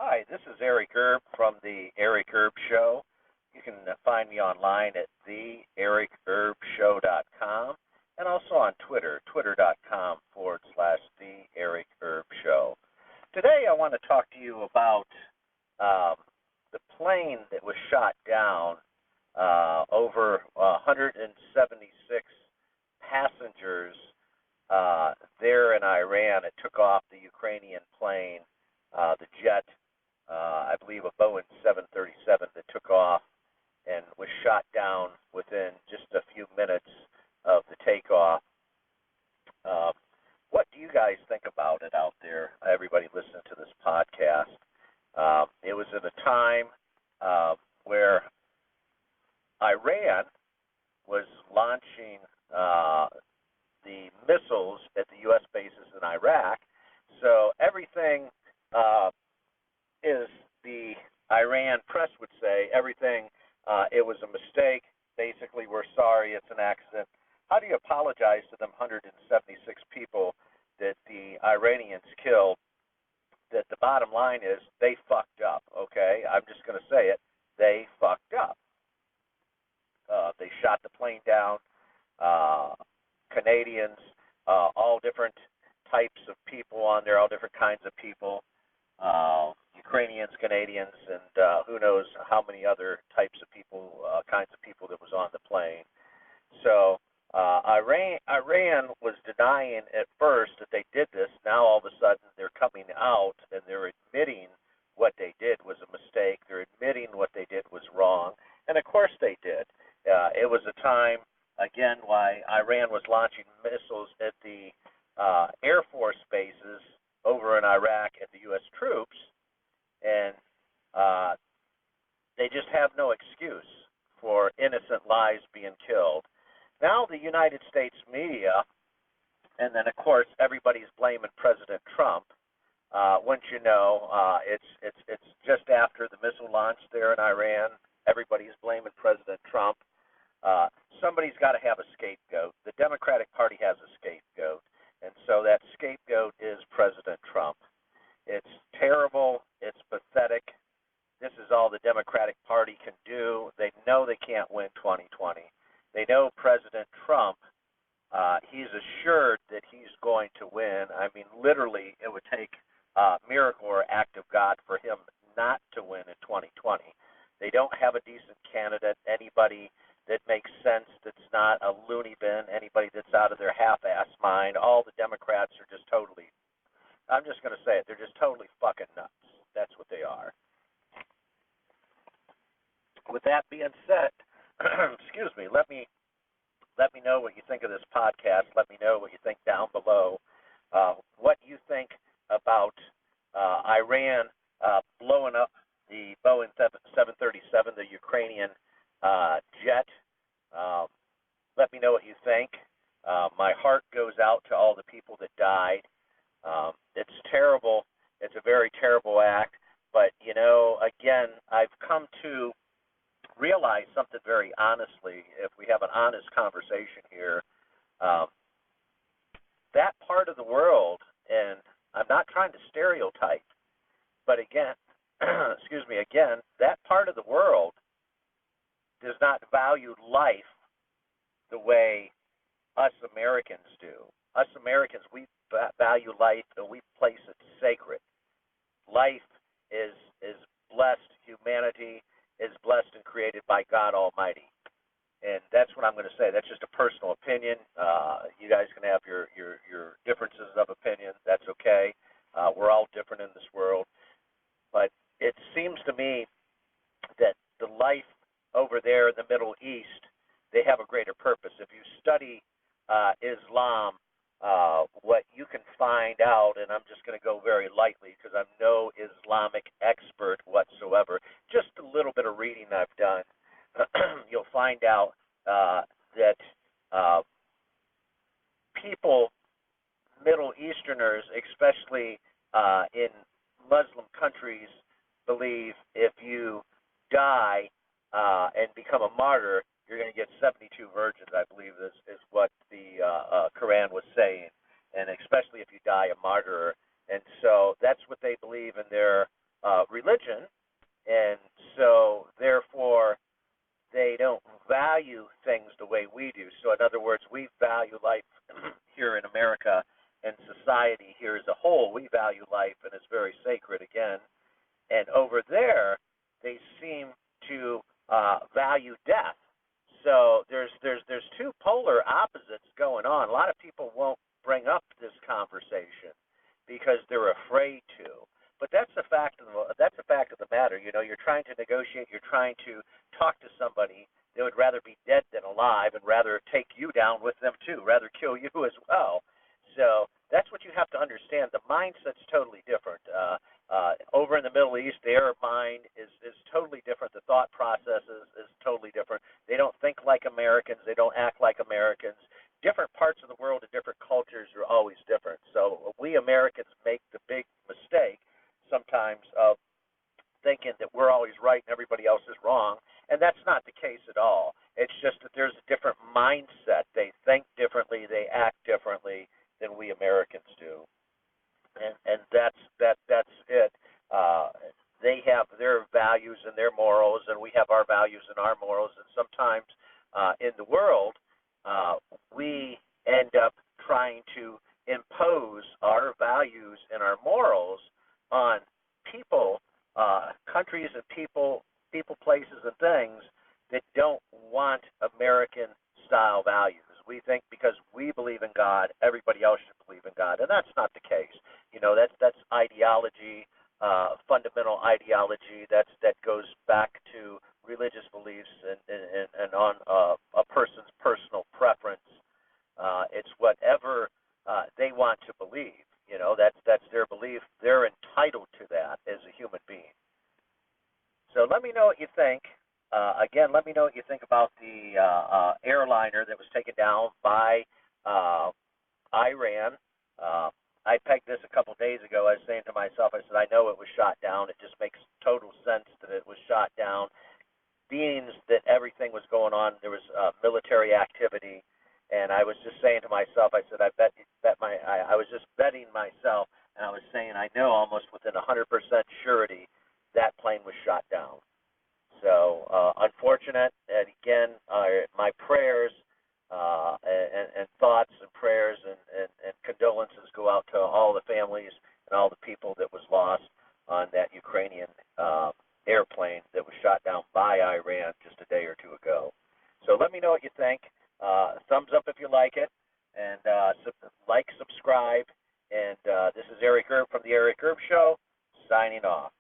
Hi, this is Eric Erb from the Eric Erb Show. You can find me online at theericerbshow.com and also on Twitter, twitter.com/The Eric Erb Show. Today I want to talk to you about the plane that was shot down, over 176 passengers there in Iran. It took off the Ukrainian plane, the jet, I believe a Boeing 737 that took off and was shot down within just a few minutes of the takeoff. What do you guys think about it out there, everybody listening to this podcast? It was at a time where Iran was launching the missiles at the U.S. bases in Iraq. So everything is, the Iran press would say, everything, it was a mistake. Basically, we're sorry, it's an accident. How do you apologize to them 176 people that the Iranians killed? That the bottom line is they fucked up, okay? I'm just going to say it. They fucked up. They shot the plane down. Canadians, all different types of people on there, all different kinds of people, Ukrainians, Canadians, and who knows how many other types of people, kinds of people that was on the plane. So Iran was denying at first that they did this. Now all of a sudden they're coming out and they're admitting what they did was a mistake. They're admitting what they did was wrong. And of course they did. It was a time, again, why Iran was launching missiles at the Air Force bases over in Iraq at the U.S. troops, and they just have no excuse for innocent lives being killed. Now the United States media, and then of course everybody's blaming President Trump. Wouldn't you know, it's just after the missile launch there in Iran. Everybody's blaming President Trump. Somebody's got to have a scapegoat. The Democratic Party has a scapegoat, and so that scapegoat is President Trump. It's terrible. It's pathetic. This is all the Democratic Party can do. They know they can't win 2020. They know President Trump, he's assured that he's going to win. I mean, literally, it would take a miracle or act of God for him not to win in 2020. They don't have a decent candidate, anybody that makes sense, that's not a loony bin, anybody that's out of their half-ass mind. All the Democrats are just totally, I'm just going to say it, they're just totally fucking nuts. That's what they are. With that being said, excuse me, let me know what you think of this podcast. Let me know what you think down below. What you think about Iran blowing up the Boeing 737, the Ukrainian jet. Let me know what you think. My heart goes out to all the people that died. It's terrible. It's a very terrible act. But, you know, again, I've come to realize something very honestly. If we have an honest conversation here, that part of the world, and I'm not trying to stereotype, but again, excuse me, again, that part of the world does not value life the way us Americans do. Us Americans, we value life and we place it sacred. Life is blessed. Humanity is blessed and created by God Almighty. And that's what I'm going to say. That's just a personal opinion. You guys can have your differences of opinion. That's okay. We're all different in this world. But it seems to me that the life over there in the Middle East, they have a greater purpose. If you study Islam, what you can find out, and I'm just going to go very lightly because I'm no Islamic expert whatsoever, just a little bit of reading I've done, you'll find out that people, Middle Easterners, especially in Muslim countries, believe if you die and become a martyr, you're going to get 72 virgins, I believe is what the Quran was saying, and especially if you die a martyr. And so that's what they believe in their religion, and so therefore they don't value things the way we do. So in other words, we value life here in America and society here as a whole. We value life, and it's very sacred again. And over there, they seem to value death. So there's two polar opposites going on. A lot of people won't bring up this conversation because they're afraid to. But that's the fact of the matter. You know, you're trying to negotiate. You're trying to talk to somebody that would rather be dead than alive and rather take you down with them too, rather kill you as well. So that's what you have to understand. The mindset's totally different. Over in the Middle East, the Arab mind is totally different. The thought process is totally different. They don't think like Americans. They don't act like Americans. Different parts of the world and different cultures are always different. So we Americans make the big mistake sometimes of thinking that we're always right and everybody else is wrong, and that's not the case at all. It's just that there's a different mindset. They think differently. They act differently than we Americans do. And that's it. They have their values and their morals, and we have our values and our morals. And sometimes in the world, we end up trying to impose our values and our morals on people, countries, and people, places, and things that don't want American-style values. We think because we believe in God, everybody else should believe in God, and that's not the case. You know, that's ideology, fundamental ideology. That goes back to religious beliefs and on a person's personal preference. It's whatever they want to believe. You know, that's their belief. They're entitled to that as a human being. So let me know what you think. Again, let me know what you think about the airliner that was taken down by Iran. I pegged this a couple days ago. I was saying to myself, I said, I know it was shot down. It just makes total sense that it was shot down. Being that everything was going on, there was military activity, and I was just saying to myself, I said, I was just betting myself, and I was saying, I know almost within 100% surety that plane was shot down. So unfortunate, and again, my prayers and thoughts and prayers and condolences go out to all the families and all the people that was lost on that Ukrainian airplane that was shot down by Iran just a day or two ago. So let me know what you think. Thumbs up if you like it, and subscribe. And this is Eric Erb from the Eric Erb Show, signing off.